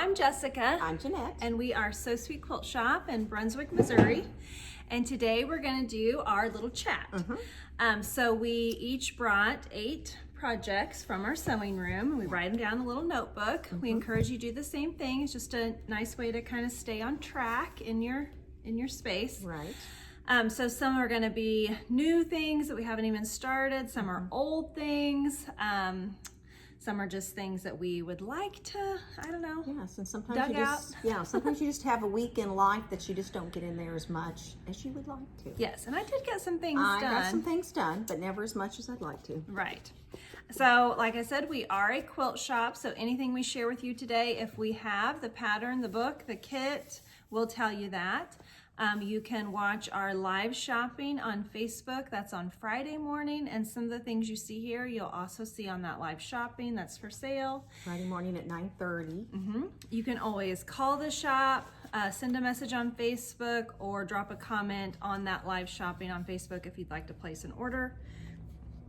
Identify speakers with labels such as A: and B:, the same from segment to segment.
A: I'm Jessica.
B: I'm Jeanette.
A: And we are So Sweet Quilt Shop in Brunswick, Missouri. And today we're going to do our little chat. So we each brought 8 projects from our sewing room. We write them down in a little notebook. We encourage you to do the same thing. It's just a nice way to kind of stay on track in your space.
B: Right.
A: So some are going to be new things that we haven't even started. Some are old things. Some are just things that we would like to, I don't know.
B: Yes, and sometimes sometimes you just have a week in life that you just don't get in there as much as you would like to.
A: Yes, and I did get some things done.
B: I got some things done, but never as much as I'd like to.
A: Right. So, like I said, we are a quilt shop, so anything we share with you today, if we have the pattern, the book, the kit, we'll tell you that. You can watch our live shopping on Facebook. That's on Friday morning. And some of the things you see here, you'll also see on that live shopping. That's for sale.
B: Friday morning at 9:30.
A: You can always call the shop, send a message on Facebook, or drop a comment on that live shopping on Facebook if you'd like to place an order.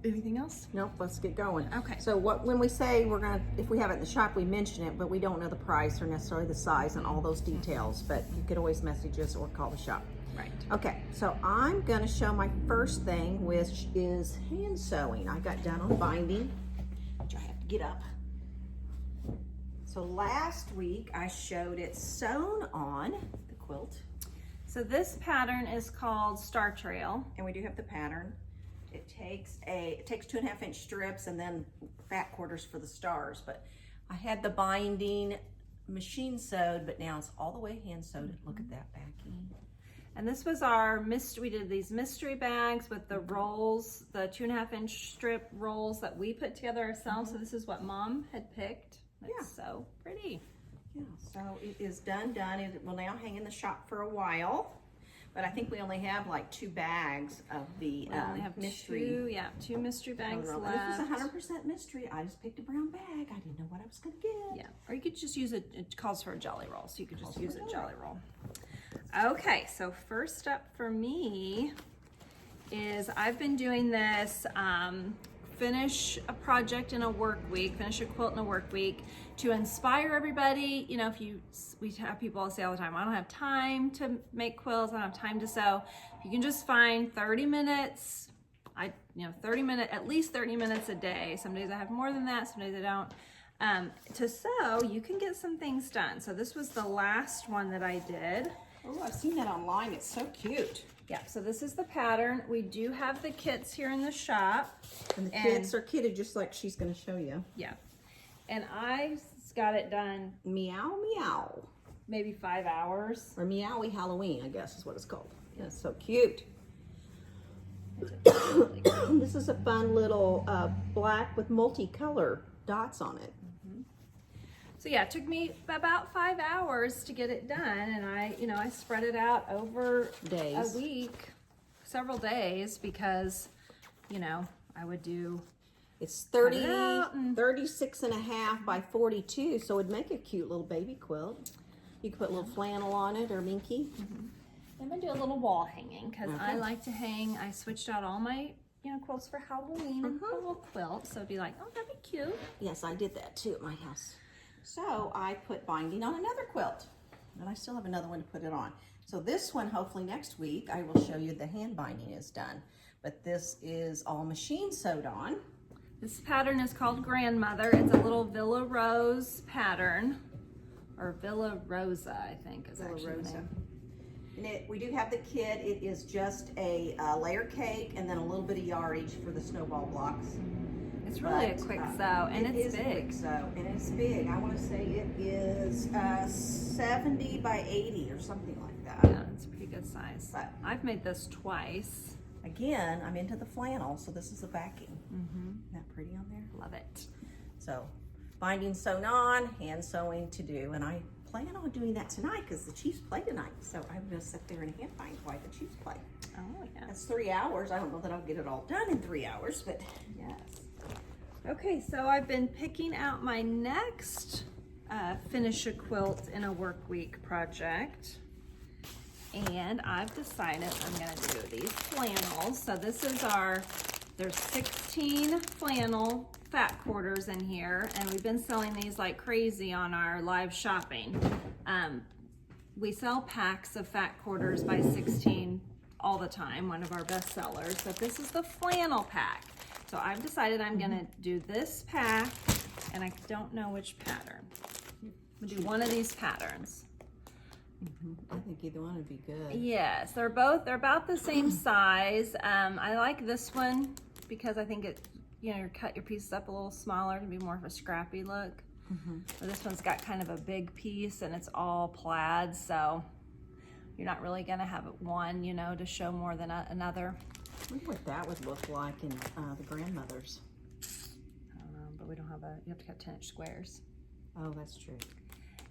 A: Anything else?
B: Nope, let's get going.
A: Okay.
B: So when we say we're gonna, if we have it in the shop, we mention it, but we don't know the price or necessarily the size and all those details, but you could always message us or call the shop.
A: Right.
B: Okay, so I'm gonna show my first thing, which is hand sewing. I got done on binding, which I have to get up. So last week I showed it sewn on the quilt.
A: So this pattern is called Star Trail.
B: And we do have the pattern. It takes 2.5 inch strips and then back quarters for the stars. But I had the binding machine sewed, but now it's all the way hand sewed. Look at that backing.
A: And this was our we did these mystery bags with the rolls, the 2.5 inch strip rolls that we put together ourselves. So this is what Mom had picked. It's so pretty.
B: Yeah, so it is done. It will now hang in the shop for a while. But I think we only have like 2 bags of the mystery.
A: Two mystery bags left.
B: This is 100% mystery. I just picked a brown bag. I didn't know what I was going to get.
A: Yeah, or you could just use it calls for a jelly roll, so you could just use a jelly roll. Okay, so first up for me is I've been doing this finish a project in a work week, finish a quilt in a work week to inspire everybody. You know, we have people say all the time, I don't have time to make quilts, I don't have time to sew. If you can just find 30 minutes, at least 30 minutes a day. Some days I have more than that, some days I don't. To sew, you can get some things done. So this was the last one that I did.
B: Oh, I've seen that online. It's so cute.
A: Yeah, so this is the pattern. We do have the kits here in the shop.
B: And the kits are kitted just like she's going to show you.
A: Yeah. And I got it done.
B: Meow, meow.
A: Maybe 5 hours.
B: Or Meowie Halloween, I guess is what it's called. Yeah, it's so cute. This is a fun little black with multicolor dots on it.
A: So yeah, it took me about 5 hours to get it done, and I spread it out over
B: days,
A: a week, several days, because I would do.
B: It's 36.5 by 42, so it'd make a cute little baby quilt. You could put a little flannel on it or minky.
A: I'm gonna do a little wall hanging because I like to hang. I switched out all my quilts for Halloween and a little quilt, so it'd be like, oh, that'd be cute.
B: Yes, I did that too at my house. So I put binding on another quilt, and I still have another one to put it on. So this one, hopefully next week, I will show you the hand binding is done. But this is all machine sewed on.
A: This pattern is called Grandmother. It's a little Villa Rose pattern, or Villa Rosa, I think is actually the name.
B: And we do have the kit. It is just a layer cake and then a little bit of yardage for the snowball blocks.
A: It's really a quick sew, and it's big.
B: Quick sew, and it's big. I want to say it is 70 by 80 or something like that.
A: Yeah, it's a pretty good size. But I've made this twice.
B: Again, I'm into the flannel, so this is the backing. Isn't that pretty on there?
A: Love it.
B: So, binding sewn on, hand sewing to do, and I plan on doing that tonight because the Chiefs play tonight. So I'm going to sit there and hand bind while the Chiefs play.
A: Oh yeah.
B: That's 3 hours. I don't know that I'll get it all done in 3 hours, but
A: yes. Okay, so I've been picking out my next finish a quilt in a work week project, and I've decided I'm going to do these flannels. So this is there's 16 flannel fat quarters in here, and we've been selling these like crazy on our live shopping. We sell packs of fat quarters by 16 all the time, one of our best sellers. So this is the flannel pack. So I've decided I'm gonna do this pack, and I don't know which pattern. I'm gonna do one of these patterns.
B: I think either one would be good.
A: Yes, they're about the same size. I like this one because I think it, you know, you cut your pieces up a little smaller to be more of a scrappy look. But this one's got kind of a big piece and it's all plaid, so you're not really gonna have one, you know, to show more than another.
B: I wonder what that would look like in the grandmother's.
A: I don't know, but we don't have you have to cut 10-inch squares.
B: Oh, that's true.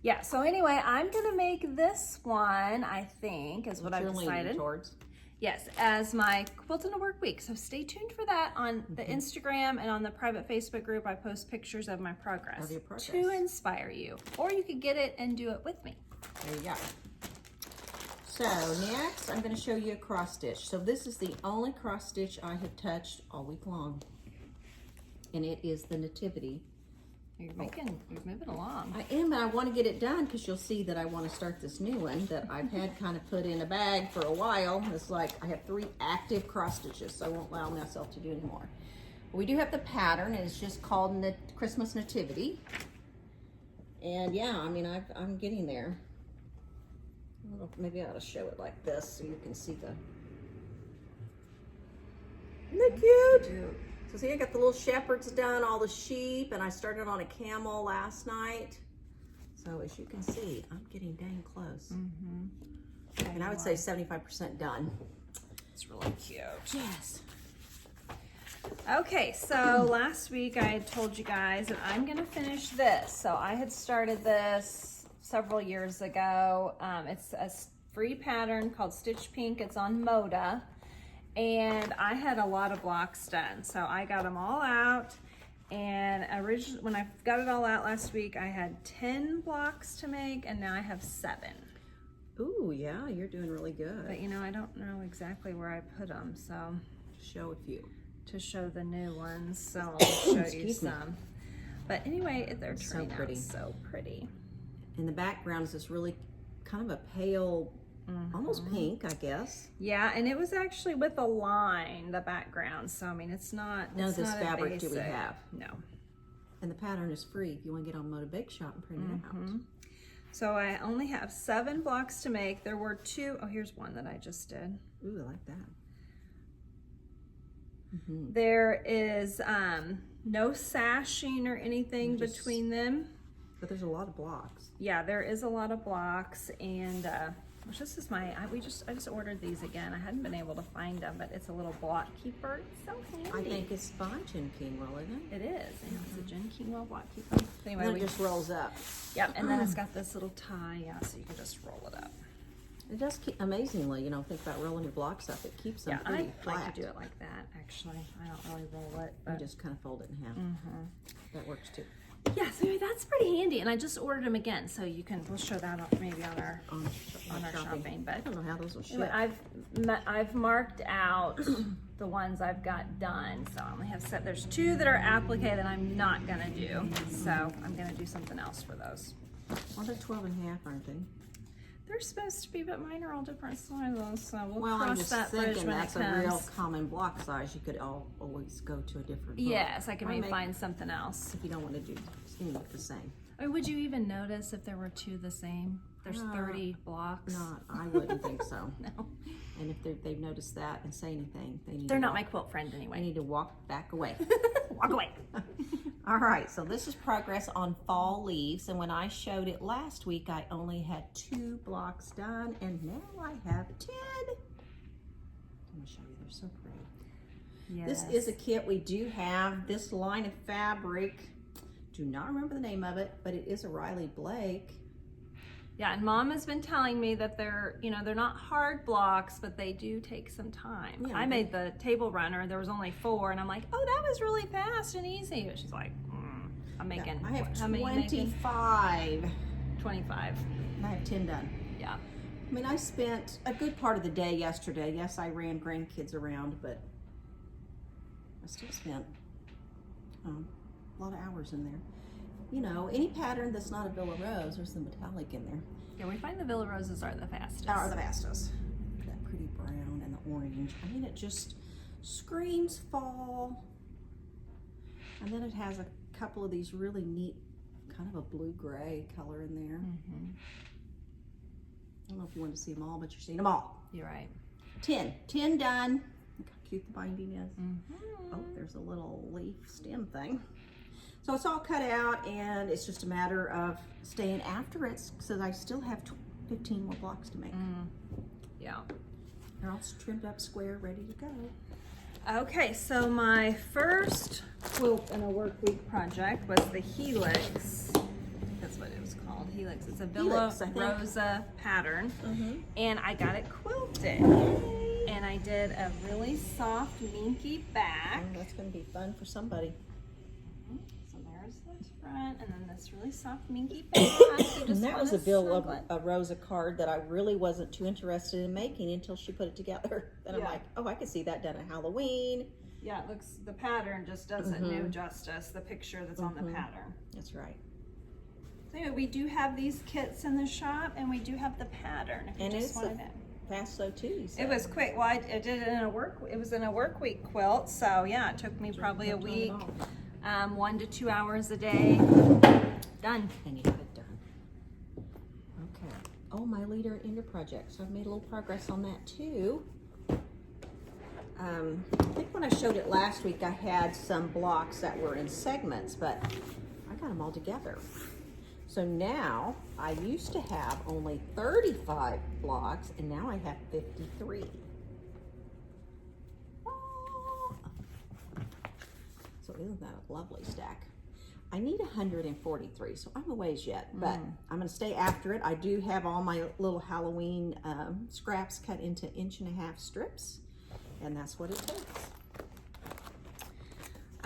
A: Yeah, so anyway, I'm gonna make this one, I think, is what I've decided.
B: Towards.
A: Yes, as my Quilt in a Work Week. So stay tuned for that on the Instagram and on the private Facebook group. I post pictures of my progress,
B: Of your progress.
A: to inspire you. Or you could get it and do it with me.
B: There you go. So next, I'm going to show you a cross stitch. So this is the only cross stitch I have touched all week long. And it is the Nativity.
A: You're moving along.
B: I am, and I want to get it done because you'll see that I want to start this new one that I've had kind of put in a bag for a while. It's like I have 3 active cross stitches, so I won't allow myself to do anymore. We do have the pattern, and it's just called Christmas Nativity. And yeah, I mean, I'm getting there. I don't know, maybe I ought to show it like this so you can see the. Isn't that cute? So see, I got the little shepherds done, all the sheep, and I started on a camel last night. So as you can see, I'm getting dang close. And I would say 75% done.
A: It's really cute.
B: Yes.
A: Okay, so last week I had told you guys that I'm gonna finish this. So I had started this several years ago. It's a free pattern called Stitch Pink. It's on Moda. And I had a lot of blocks done. So I got them all out. And originally, when I got it all out last week, I had 10 blocks to make, and now I have 7.
B: Ooh, yeah, you're doing really good.
A: But you know, I don't know exactly where I put them, so.
B: Show a few.
A: To show the new ones, so I'll show you
B: Excuse me.
A: some. But anyway, they're
B: So
A: turning
B: pretty.
A: out so pretty.
B: In the background is this really kind of a pale, almost pink, I guess.
A: Yeah, and it was actually with a line, the background. So I mean, it's not.
B: Now
A: it's
B: this
A: not a
B: fabric do we
A: basic.
B: have?
A: No.
B: And the pattern is free if you want to get on Moda Bake Shop and print it out.
A: So I only have 7 blocks to make. There were 2. Oh, here's one that I just did.
B: Ooh, I like that.
A: There is no sashing or anything between them.
B: But there's a lot of blocks.
A: Yeah, there is a lot of blocks, and which this is my. I just ordered these again. I hadn't been able to find them, but it's a little block keeper. It's so handy.
B: I think it's by Jen Kingwell, isn't it?
A: It is. Yeah, it's a Jen Kingwell block keeper. Anyway,
B: And it just rolls up.
A: Yep, and then it's got this little tie, yeah, so you can just roll it up.
B: It does keep, amazingly, you know, think about rolling your blocks up. It keeps them
A: Yeah,
B: pretty
A: I
B: flat.
A: like to do it like that, actually. I don't really roll it,
B: You
A: but
B: just kind of fold it in half. That works too.
A: yeah, so anyway, that's pretty handy. And I just ordered them again, so you can, we'll show that off maybe on our
B: On
A: our shopping.
B: I
A: But
B: don't know how those will ship.
A: anyway, I've marked out the ones I've got done. So I only have set. There's 2 that are applique that I'm not gonna do. So I'm gonna do something else for those.
B: Well, they're 12 and a half, aren't they?
A: They're supposed to be, but mine are all different sizes. So we'll
B: Well, I'm
A: cross
B: just
A: that bridge
B: thinking
A: when it
B: that's a real
A: comes.
B: common block size. You could always go to a different book.
A: Yes, I can
B: Or
A: maybe
B: make-
A: find something else.
B: If you don't want to do the same.
A: Or would you even notice if there were 2 the same? There's 30 blocks.
B: Not, I wouldn't think so.
A: No.
B: And if they've noticed that and say anything, they need
A: They're
B: to
A: not
B: walk,
A: my quilt friend
B: they
A: anyway.
B: need to walk back away.
A: Walk away.
B: All right, so this is progress on fall leaves. And when I showed it last week, I only had 2 blocks done, and now I have 10. Let me show you, they're so pretty.
A: Yes.
B: This is a kit. We do have this line of fabric. Do not remember the name of it, but it is a Riley Blake.
A: Yeah, and Mom has been telling me that they're not hard blocks, but they do take some time.
B: Yeah,
A: I made the table runner. There was only 4, and I'm like, oh, that was really fast and easy. But she's like, I'm making.
B: I have
A: how many you making?
B: 25.
A: 25.
B: I have 10 done.
A: Yeah.
B: I mean, I spent a good part of the day yesterday. Yes, I ran grandkids around, but I still spent a lot of hours in there. You know, any pattern that's not a Villa Rose, there's some metallic in there.
A: Yeah, we find the Villa Roses are the fastest.
B: Are the fastest. That pretty brown and the orange. I mean, it just screams fall. And then it has a couple of these really neat, kind of a blue-gray color in there. I don't know if you want to see them all, but you're seeing them all.
A: You're right.
B: 10 done. Look how cute the binding is. Oh, there's a little leaf stem thing. So it's all cut out, and it's just a matter of staying after it, so I still have 15 more blocks to make.
A: Yeah.
B: They're all trimmed up square, ready to go.
A: Okay, so my first quilt in a work week project was the Helix. That's what it was called, Helix. It's a Villa Rosa pattern, and I got it quilted. And I did a really soft minky back.
B: Oh, that's going to be fun for somebody.
A: So there's the front, and then this really soft minky back.
B: And that was a Rosa card that I really wasn't too interested in making until she put it together. Then I'm like, oh, I could see that done at Halloween.
A: Yeah, it looks, the pattern just doesn't do justice, the picture that's on the pattern.
B: That's right.
A: So anyway, we do have these kits in the shop, and we do have the pattern if you just wanted it.
B: Fast though too, you said.
A: It was quick. Well, I did it in a work. It was in a work week quilt, so yeah, it took me probably a week, 1 to 2 hours a day. Done.
B: And you have it done. Okay. Oh, my leader in your project. So I've made a little progress on that too. I think when I showed it last week, I had some blocks that were in segments, but I got them all together. So now, I used to have only 35 blocks, and now I have 53. So isn't that a lovely stack? I need 143, so I'm a ways yet, but I'm gonna stay after it. I do have all my little Halloween scraps cut into 1.5-inch strips, and that's what it takes.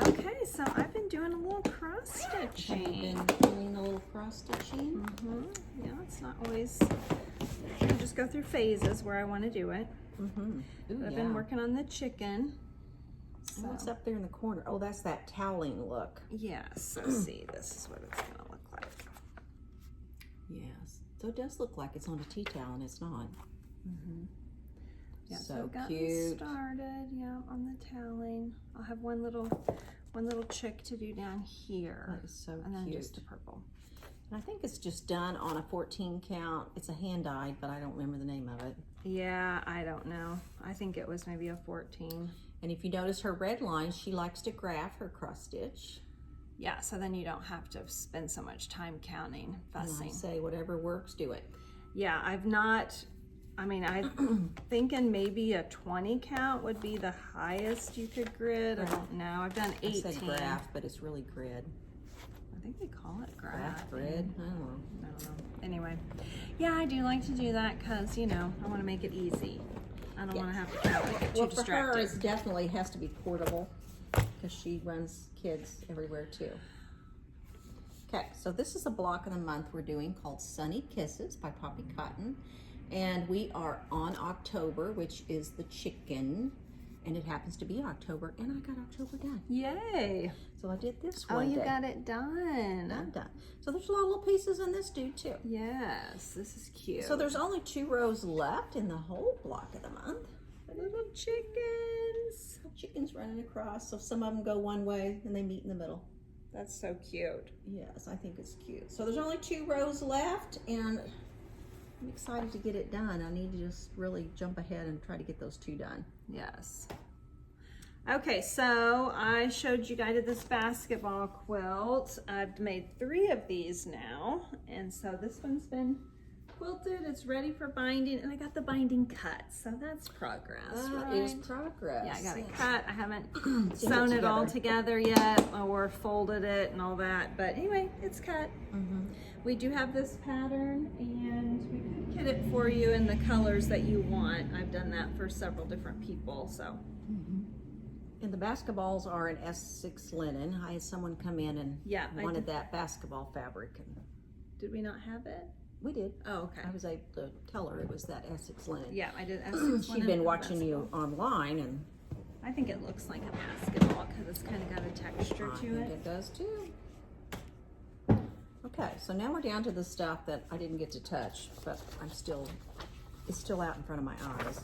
A: Okay, so I've been doing a little cross stitching.
B: Been doing a little cross stitching.
A: Yeah, it's not always. I just go through phases where I want to do it.
B: Ooh,
A: I've been working on the chicken. So.
B: What's up there in the corner? Oh, that's that toweling look.
A: Yes. So see, this is what it's gonna look like.
B: Yes. So it does look like it's on a tea towel, and it's not.
A: Yeah,
B: so
A: I've gotten
B: cute.
A: started, on the toweling. I'll have one little chick to do down here.
B: That is so
A: and then
B: cute.
A: just a purple.
B: And I think it's just done on a 14 count. It's a hand dyed, but I don't remember the name of it.
A: Yeah, I don't know. I think it was maybe a 14.
B: And if you notice her red line, she likes to graph her cross stitch.
A: Yeah, so then you don't have to spend so much time counting, fussing.
B: And I say whatever works, do it.
A: Yeah, I'm thinking maybe a 20 count would be the highest you could grid. I don't know. I've done 18.
B: I said graph, but it's really grid.
A: I think they call it graph.
B: Graph, grid, I don't know.
A: I don't know. Anyway, yeah, I do like to do that because, I want to make it easy. I don't want to have to get too distracted.
B: For her, it definitely has to be portable because she runs kids everywhere too. Okay, so this is a block of the month we're doing called Sunny Kisses by Poppy Cotton. And we are on October, which is the chicken. And it happens to be October, and I got October done.
A: Yay!
B: So I did this
A: one
B: day.
A: You got it done.
B: I'm done. So there's a lot of little pieces in this dude too.
A: Yes, this is cute.
B: So there's only 2 rows left in the whole block of the month.
A: Little chickens.
B: Chickens running across, so some of them go one way and they meet in the middle.
A: That's so cute.
B: Yes, I think it's cute. So there's only 2 rows left, and I'm excited to get it done. I need to just really jump ahead and try to get those 2 done.
A: Yes. Okay, so I showed you guys this basketball quilt. I've made 3 of these now, and so this one's been quilted. It's ready for binding, and I got the binding cut, so that's progress.
B: That is progress.
A: Yeah, I got it cut. I haven't sewn it all together yet or folded it and all that, but anyway, it's cut. We do have this pattern, and we can kit it for you in the colors that you want. I've done that for several different people, so.
B: And the basketballs are in S6 linen. I had someone come in and wanted that basketball fabric. And
A: did we not have it?
B: We did.
A: Oh, okay.
B: I was able to tell her it was that S6 linen.
A: Yeah, I did S6 linen.
B: She'd been watching you online, and
A: I think it looks like a basketball because it's kind of got a texture
B: I
A: to
B: think
A: it.
B: it does too. Okay, so now we're down to the stuff that I didn't get to touch, but it's still out in front of my eyes.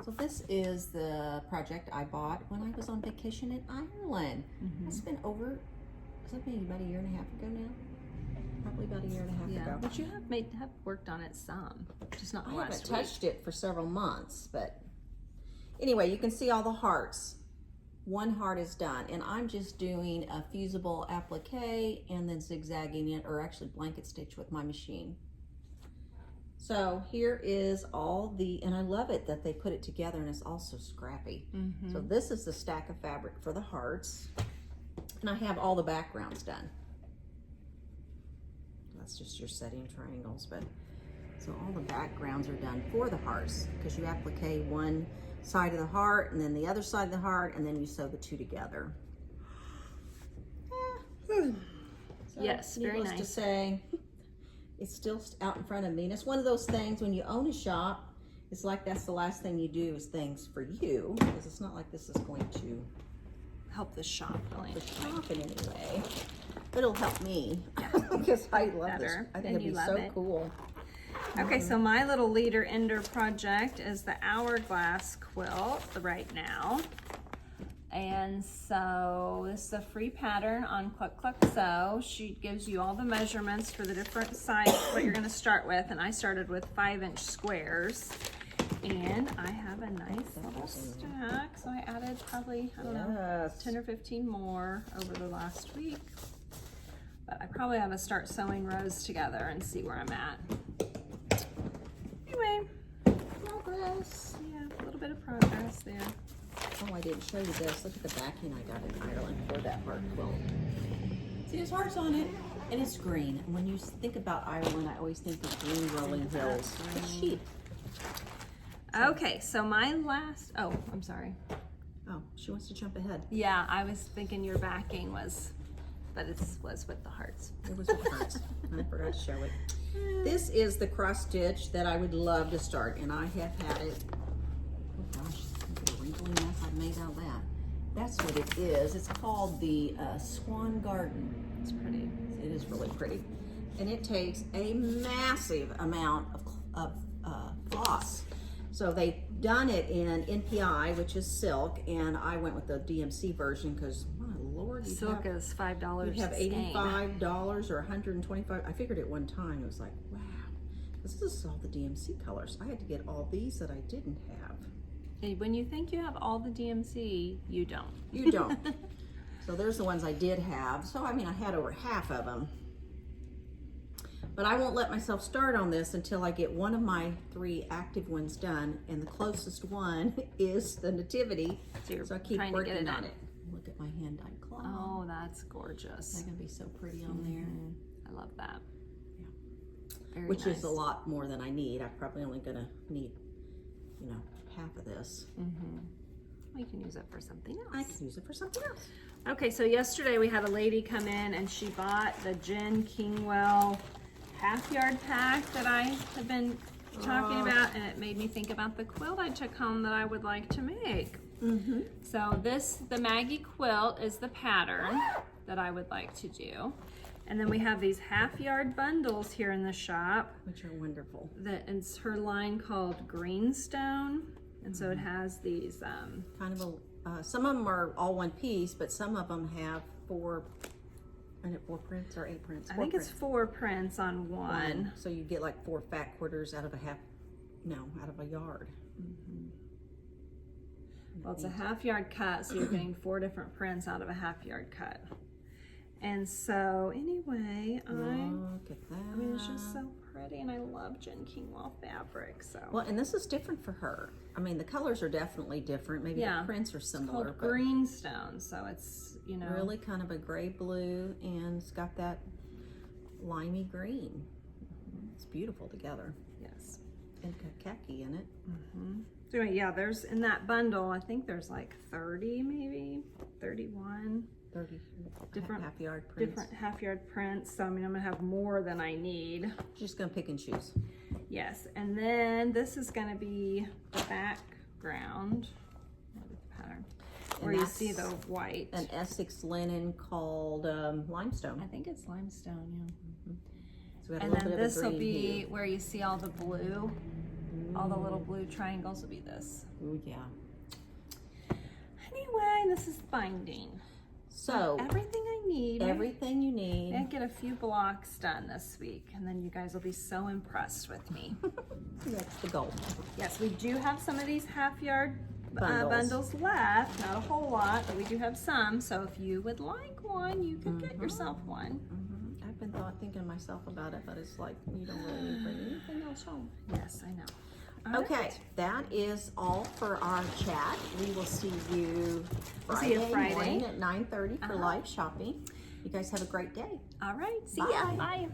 B: So this is the project I bought when I was on vacation in Ireland. It's been over, has it been about a year and a half ago now? Probably about a year and a half ago.
A: But you have worked on it some, just not the
B: I
A: last
B: haven't
A: week.
B: touched it for several months, but anyway, you can see all the hearts. One heart is done, and I'm just doing a fusible applique and then zigzagging it, or actually blanket stitch with my machine. So here is all the, and I love it that they put it together and it's also scrappy. So this is the stack of fabric for the hearts, and I have all the backgrounds done. That's just your setting triangles, but so all the backgrounds are done for the hearts because you applique one side of the heart and then the other side of the heart, and then you sew the two together. So,
A: Yes, very
B: needless to
A: nice.
B: say, it's still out in front of me, and it's one of those things when you own a shop, it's like that's the last thing you do is things for you, because it's not like this is going to
A: Help the shop really.
B: the shop in any way, but it'll help me because I love this.
A: Better,
B: I think
A: and
B: it'd
A: you
B: be
A: love
B: so
A: it.
B: cool.
A: Okay, so my little leader ender project is the hourglass quilt right now. And so this is a free pattern on Cluck Cluck Sew. She gives you all the measurements for the different sizes, what you're gonna start with. And I started with 5-inch squares. And I have a nice little stack. So I added probably, I don't know, 10 or 15 more over the last week. But I probably have to start sewing rows together and see where I'm at. Anyway,
B: Progress.
A: yeah, a little bit of progress there.
B: Oh, I didn't show you this. Look at the backing I got in Ireland for that heart quilt. See, there's hearts on it, and it's green. And when you think about Ireland, I always think of green rolling hills. It's sheep.
A: Okay, so my last, oh, I'm sorry.
B: Oh, she wants to jump ahead.
A: Yeah, I was thinking your backing was, but it was with the hearts.
B: It was with hearts. I forgot to show it. This is the cross stitch that I would love to start, and I have had it. Oh gosh, look at the wrinkly mess I've made out of that. That's what it is. It's called the Swan Garden.
A: It's pretty.
B: It is really pretty. And it takes a massive amount of floss. So they've done it in NPI, which is silk, and I went with the DMC version because, my Lord,
A: Silk is $5
B: you have
A: a skein.
B: $85 or $125. I figured at one time, it was like, wow, this is all the DMC colors. I had to get all these that I didn't have.
A: Hey, when you think you have all the DMC, you don't.
B: You don't. So there's the ones I did have. So, I mean, I had over half of them. But I won't let myself start on this until I get one of my 3 active ones done, and the closest one is the Nativity.
A: So
B: I keep
A: trying to get
B: working
A: it
B: on
A: done.
B: it. Look at my hand-dyed cloth.
A: Oh, that's gorgeous.
B: They're gonna be so pretty on there.
A: I love that.
B: Yeah.
A: Very
B: Which
A: nice.
B: is a lot more than I need. I'm probably only gonna need, you know, half of this.
A: We can use it for something else.
B: I can use it for something else.
A: Okay, so yesterday we had a lady come in and she bought the Jen Kingwell half-yard pack that I have been talking about, and it made me think about the quilt I took home that I would like to make. So the Maggie quilt is the pattern that I would like to do. And then we have these half-yard bundles here in the shop.
B: Which are wonderful.
A: It's her line called Greenstone. And so it has these,
B: Kind of some of them are all one piece, but some of them have 4 prints or 8 prints.
A: I think it's 4 prints on one.
B: So you get like 4 fat quarters out of out of a yard.
A: Well, it's a half-yard cut, so you're getting 4 different prints out of a half-yard cut. And so, anyway,
B: Look at that.
A: I mean, it's just so pretty, and I love Jen Kingwell fabric, so.
B: Well, and this is different for her. I mean, the colors are definitely different. Maybe the prints are similar.
A: It's called Greenstone, so it's, you know.
B: Really kind of a gray blue, and it's got that limey green. It's beautiful together.
A: Yes.
B: And got khaki in it.
A: So anyway, yeah, there's, in that bundle, I think there's like 30, maybe 31.
B: 30
A: Different
B: half-yard prints.
A: Different half-yard prints, so I mean, I'm gonna have more than I need.
B: Just gonna pick and choose.
A: Yes, and then this is gonna be the background. What is the pattern? where you see the white.
B: An Essex linen called limestone.
A: I think it's limestone, yeah.
B: So we got a
A: And
B: little
A: then
B: bit of
A: this
B: a
A: will
B: green
A: be
B: hue.
A: where you see all the blue. All the little blue triangles will be this.
B: Ooh, yeah.
A: Anyway, this is binding.
B: So
A: Everything I need.
B: everything you need.
A: I get a few blocks done this week, and then you guys will be so impressed with me.
B: That's the goal.
A: Yes, we do have some of these half-yard
B: Bundles.
A: bundles left. Not a whole lot, but we do have some. So if you would like one, you could get yourself one.
B: I've been thinking to myself about it, but it's like you don't really need to bring anything else home.
A: Yes, I know. All
B: Okay,
A: right.
B: that is all for our chat. We will see you
A: We'll see
B: Friday,
A: you Friday.
B: morning at 9:30 for live shopping. You guys have a great day.
A: All right. See
B: Bye.
A: ya. Bye.